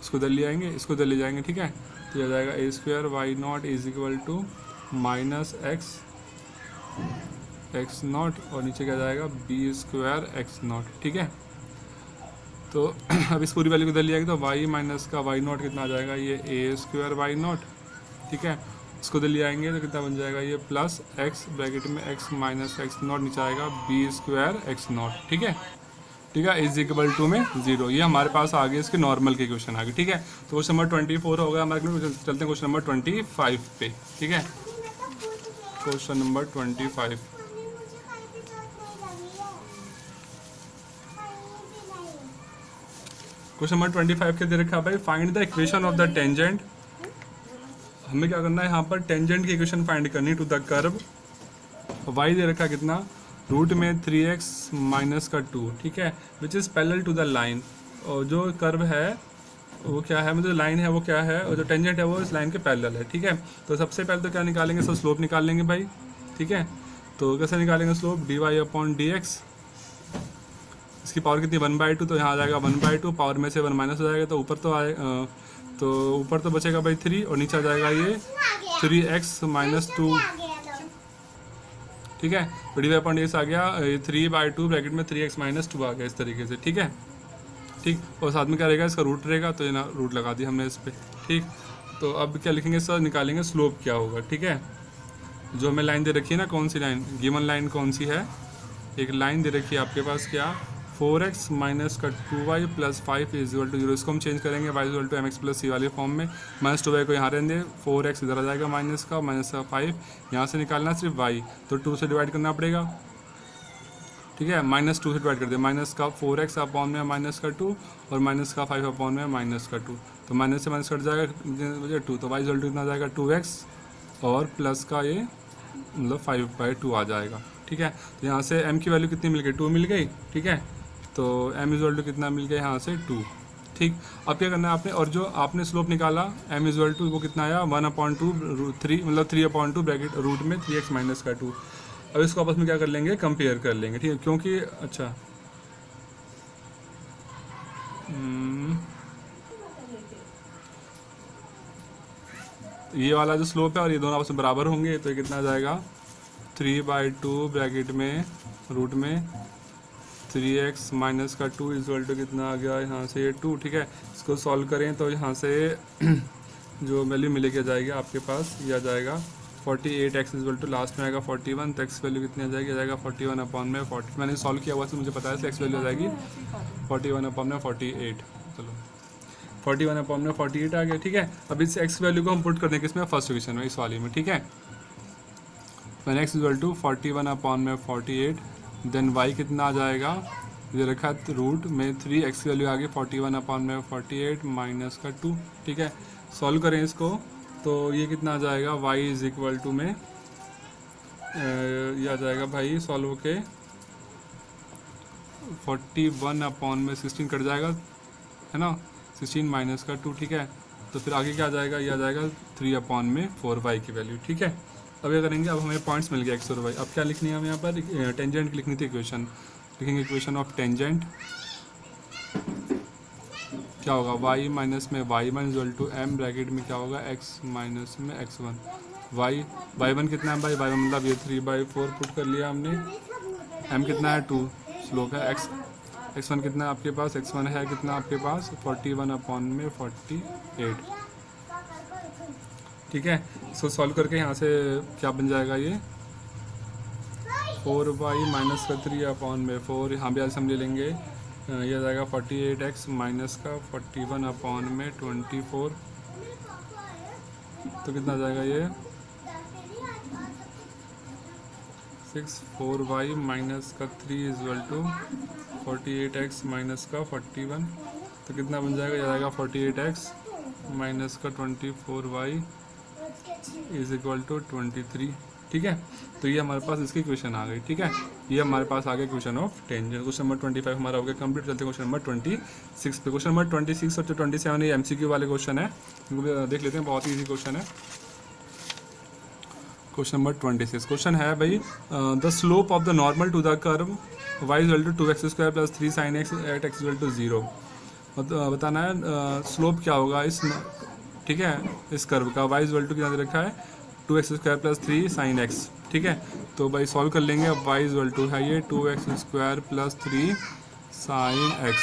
इसको इधर ले आएंगे, इसको इधर ले जाएंगे। ठीक है, तो ये आ जाएगा A square Y naught is equal to minus X X naught, और नीचे क्या जाएगा बी स्क्वायर एक्स नॉट। ठीक है, तो अब इस पूरी वैल्यू को इधर ले आएंगे, तो वाई माइनस का वाई नॉट कितना आ जाएगा, ये ए स्क्वायर वाई नॉट। ठीक है, इसको इधर ले आएंगे तो कितना बन जाएगा, ये प्लस एक्स ब्रैकेट में एक्स माइनस एक्स नॉट, नीचे आएगा बी स्क्वायर एक्स नॉट। ठीक है, ठीक है, इज इक्वल टू में 0। ये हमारे पास आ गए इसके नॉर्मल के क्वेश्चन आ गए। ठीक है, तो क्वेश्चन नंबर 24 हो गया हमारे, चलते हैं क्वेश्चन नंबर 25 पे। ठीक है, क्वेश्चन नंबर 25, क्वेश्चन नंबर 25 के दे रखा है भाई, find the equation of the tangent. हमें क्या करना है यहाँ पर, टेंजेंट की इक्वेशन फाइंड करनी टू द कर्व। वाई दे रखा है कितना, रूट में 3x माइनस का 2, ठीक है, which is parallel to the line. और जो कर्व है वो क्या है, मतलब लाइन है वो क्या है, और जो टेंजेंट है वो इस लाइन के पैरेलल है, ठीक है। तो सबसे पहले तो क्या निकालेंगे, सब स्लोप निकाल लेंगे भाई, ठीक है। तो कैसे निकालेंगे स्लोप, dy/dx, इसकी पावर कितनी 1/2, तो यहाँ आ जाएगा 1/2, पावर में से 1 माइनस हो जाएगा, तो ऊपर तो आए तो ऊपर तो बचेगा भाई 3, और नीचे आ जाएगा ये 3x माइनस 2, ठीक है। तो dy/dx आ गया 3/2 ब्रैकेट में 3x माइनस 2 आ गया इस तरीके से, ठीक है, ठीक। और साथ में क्या रहेगा, इसका रूट रहेगा, तो ये ना रूट लगा दी हमने इस पर, ठीक। तो अब क्या लिखेंगे सर, निकालेंगे स्लोप क्या होगा, ठीक है। जो हमें लाइन दे रखी है ना, कौन सी लाइन, गिवन लाइन कौन सी है, एक लाइन दे रखी है आपके पास, क्या, 4x माइनस का 2y plus 5 is equal to 0। इसको हम चेंज करेंगे y equal to mx plus c वाले फॉर्म में। माइनस 2y को यहाँ रहने दें, 4x इधर आ जाएगा माइनस का, माइनस का 5 यहाँ से निकालना सिर्फ y, तो 2 से डिवाइड करना पड़ेगा, ठीक है। माइनस 2 से डिवाइड कर दे, माइनस का 4x अपॉन में माइनस का 2 और माइनस का 5 अपॉन में माइनस का 2, तो माइनस से माइनस कट जाएगा 2, तो y इक्वल टू कितना आ जाएगा 2x और प्लस का ये मतलब 5/2 आ जाएगा, ठीक है। तो यहाँ से m की वैल्यू कितनी मिल गई, 2 मिल गई, ठीक है। तो m इक्वल टू कितना मिल गया यहाँ से 2, ठीक। अब क्या करना है आपने, और जो आपने स्लोप निकाला m इक्वल टू वो कितना आया 1/2 मतलब 3/2 ब्रैकेट रूट में 3x माइनस का 2। अब इसको आपस में क्या कर लेंगे, कंपेयर कर लेंगे, ठीक है, क्योंकि अच्छा ये वाला जो स्लोप है और ये दोनों आपस में बराबर होंगे, तो ये कितना आ जाएगा 3/2 ब्रैकेट में रूट में 3x माइनस का 2 इक्वल टू कितना आ गया यहाँ से ये 2, ठीक है। इसको सॉल्व करें तो यहाँ से जो वैल्यू मिलेगी जाएगी आपके पास, ये आ जाएगा 48x इक्वल टू लास्ट में आएगा 41, तो x वैल्यू कितनी आ जाएगी, आ जाएगा 41 अपॉन में 40, मैंने सॉल्व किया हुआ से मुझे पता है, x वैल्यू आ जाएगी 41 अपॉन में 48, चलो 41 अपॉन में 48 आ गया, ठीक है। अब इस x वैल्यू को हम पुट कर देंगे इसमें फर्स्ट इक्वेशन में, इस वाली में, ठीक है। When x equal to 41 upon में 48, देन y कितना आ जाएगा, ये रखा रूट में 3x वैल्यू आ गई 41 अपॉन में 48 माइनस का 2, ठीक है। सॉल्व करें इसको तो ये कितना आ जाएगा, y इज इक्वल टू में ये आ जाएगा भाई सॉल्व होके 41 अपॉन में 16 कट जाएगा, है ना, 16 माइनस का 2, ठीक है। तो फिर आगे क्या आ जाएगा, ये आ जाएगा 3 अपॉन में 4y की वैल्यू, ठीक है। अब क्या करेंगे, अब हमें पॉइंट्स मिल गया x और y। अब क्या लिखनी है हमें यहाँ पर, टेंजेंट की लिखनी थी इक्वेशन, लिखेंगे इक्वेशन ऑफ टेंजेंट, क्या होगा y माइनस में y1 equal to m bracket में क्या होगा x माइनस में x1, y1 कितना है भाई, y1 मतलब ये 3/4 पुट कर लिया हमने, m कितना है 2, स्लोप है x1 कितना है आपके पास, x1 है कितना आपके पास 41 अपॉन में 48, ठीक है। इसको सॉल्व करके यहाँ से क्या बन जाएगा, ये 4y माइनस का 3 अपॉन में 4, यहाँ भी आज हम ले लेंगे, ये आ जाएगा 48x माइनस का 41 अपॉन में 24, तो कितना आ जाएगा ये 4y माइनस का 3 इक्वल टू 48x माइनस का 41, तो कितना बन जाएगा, ये आएगा 48x माइनस का 24y इज इक्वल टू 23, ठीक है। तो ये हमारे पास इसकी इक्वेशन आ गई, ठीक है। ये हमारे पास आ गया equation of tangent. Question number 25 हमारा हो गया कंप्लीट। चलते हैं क्वेश्चन नंबर 26 पे। क्वेश्चन नंबर 26 और 27 ये MCQ वाले क्वेश्चन है, इनको देख लेते हैं, बहुत ही ईजी क्वेश्चन है। क्वेश्चन नंबर 26 क्वेश्चन है भाई, the slope of the normal to the curve y equal to 2x² plus 3 sin x at x equal to 0। बताना है स्लोप क्या होगा इस, ठीक है, इस कर्व का। y इक्वल टू क्या दे रखा है 2x² प्लस 3 sin x, ठीक है। तो भाई सॉल्व कर लेंगे। अब y इक्वल टू है ये 2x² प्लस 3 sin x,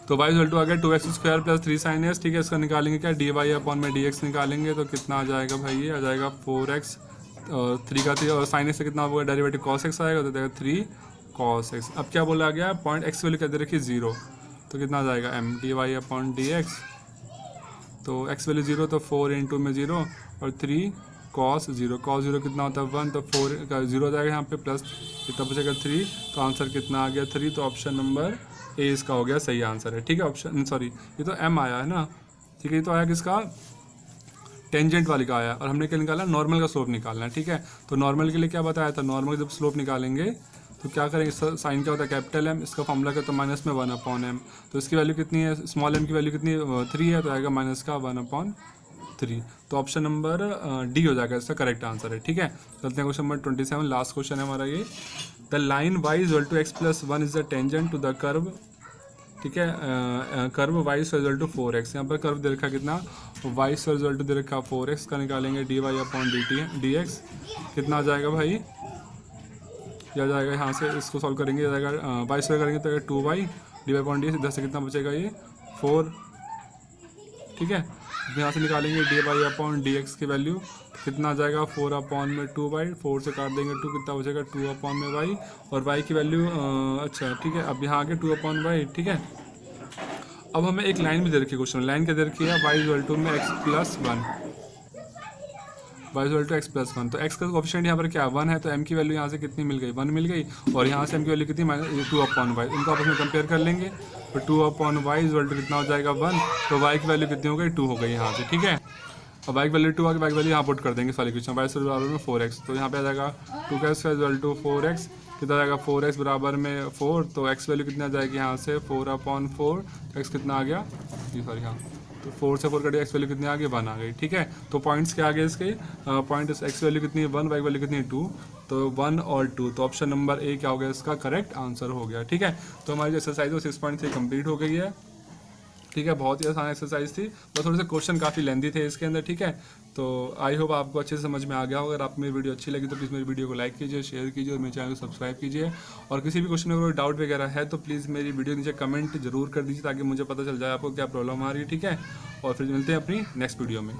तो y इक्वल टू आ गया 2x² प्लस 3 sin x, ठीक है। इसका निकालेंगे क्या, dy अपॉन में dx निकालेंगे, तो कितना आ जाएगा भाई, ये आ जाएगा 4x 3 का 3 और sin x से कितना होगा डेरिवेटिव cos x आएगा, तो देगा 3 cos x। अब क्या बोला गया, पॉइंट x वैल्यू क्या दे रखी 0, तो कितना आ जाएगा m dy अपॉन dx, तो x वैल्यू 0 तो 4 × में 0 और 3 कॉस जीरो कितना होता है 1, तो 4 का 0 हो जाएगा यहाँ पे, प्लस कितना बचेगा 3, तो आंसर कितना आ गया 3, तो ऑप्शन नंबर ए इसका हो गया सही आंसर है। ठीक है, ऑप्शन सॉरी ये तो एम आया है ना, ठीक है, ये तो आया किसका, टेंजेंट वाली का आया, और हमने क्या निकाला, नॉर्मल का स्लोप निकालना है। ठीक है, तो नॉर्मल के लिए क्या बताया था, नॉर्मल जब स्लोप निकालेंगे तो क्या करेंगे, साइन क्या होता है कैपिटल एम, इसका फॉर्मूला क्या, तो माइनस में 1/m, तो इसकी वैल्यू कितनी है, स्मॉल एम की वैल्यू कितनी 3 है, तो आएगा माइनस का 1/3, तो ऑप्शन नंबर डी हो जाएगा इसका करेक्ट आंसर है। ठीक है, चलते हैं क्वेश्चन नंबर 27, लास्ट क्वेश्चन है हमारा ये, the line y is equal to x plus 1 is the tangent to the curve. ठीक है, curve Y equal to 4x, यहाँ पर कर्व दे रखा कितना, वाई इक्वल टू दे रखा 4x, का निकालेंगे dy/dt कितना आ जाएगा भाई, क्या जाएगा यहाँ से, इसको सॉल्व करेंगे, आ जाएगा वाई स्क्वायर करेंगे तो 2y dy/dt, इधर से कितना बचेगा ये 4। ठीक है, यहाँ से निकालेंगे dy/dx की वैल्यू कितना आ जाएगा 4/2y, 4 से काट देंगे 2, कितना बचेगा 2/y, और y की वैल्यू अच्छा ठीक है, अब यहाँ आगे 2/y। ठीक है, अब हमें एक लाइन भी दे रखी है, क्वेश्चन लाइन क्या दे रखी है, y इक्वल टू में x plus 1, y equal to x plus 1, तो x का कोफिशिएंट यहाँ पर क्या 1 है, तो m की वैल्यू यहाँ से कितनी मिल गई 1 मिल गई, और यहाँ से m की वैल्यू कितनी 2/y, इनको आपस में कंपेयर कर लेंगे, तो 2/y इक्वल टू कितना हो जाएगा 1, तो y की वैल्यू कितनी हो गई 2 हो गई यहाँ से। ठीक है, अब y की वैल्यू 2 आ गई, y की वैल्यू यहाँ पुट कर देंगे सॉरी क्वेश्चन, y से बराबर में 4x, तो यहाँ पे आ जाएगा 2 का स्क्वायर इक्वल टू 4x, कितना आ जाएगा 4x बराबर में 4, तो x वैल्यू कितना आ जाएगी यहाँ से 4/4, x कितना आ गया जी सॉरी हाँ, तो 4 से 4 कटे x वैल्यू कितनी आ गई 1 आ गई। ठीक है, तो पॉइंट्स क्या आ गए इसके, पॉइंट x वैल्यू कितनी है 1, y वैल्यू कितनी है 2, तो 1 और 2, तो ऑप्शन नंबर ए क्या हो गया इसका करेक्ट आंसर हो गया। ठीक है, तो हमारी जो एक्सरसाइज है 6.3 कंप्लीट हो गई है। ठीक है, बहुत ही आसान एक्सरसाइज थी, बस थोड़े से क्वेश्चन काफ़ी लेंदी थे इसके अंदर। ठीक है, तो आई होप आपको अच्छे से समझ में आ गया हो। अगर आप मेरी वीडियो अच्छी लगी तो प्लीज़ मेरी वीडियो को लाइक कीजिए, शेयर कीजिए और मेरे चैनल को सब्सक्राइब कीजिए, और किसी भी क्वेश्चन में कोई डाउट वगैरह है तो प्लीज़ मेरी वीडियो नीचे कमेंट जरूर कर दीजिए, ताकि मुझे पता चल जाए आपको क्या प्रॉब्लम आ रही है। ठीक है, और फिर मिलते हैं अपनी नेक्स्ट वीडियो में।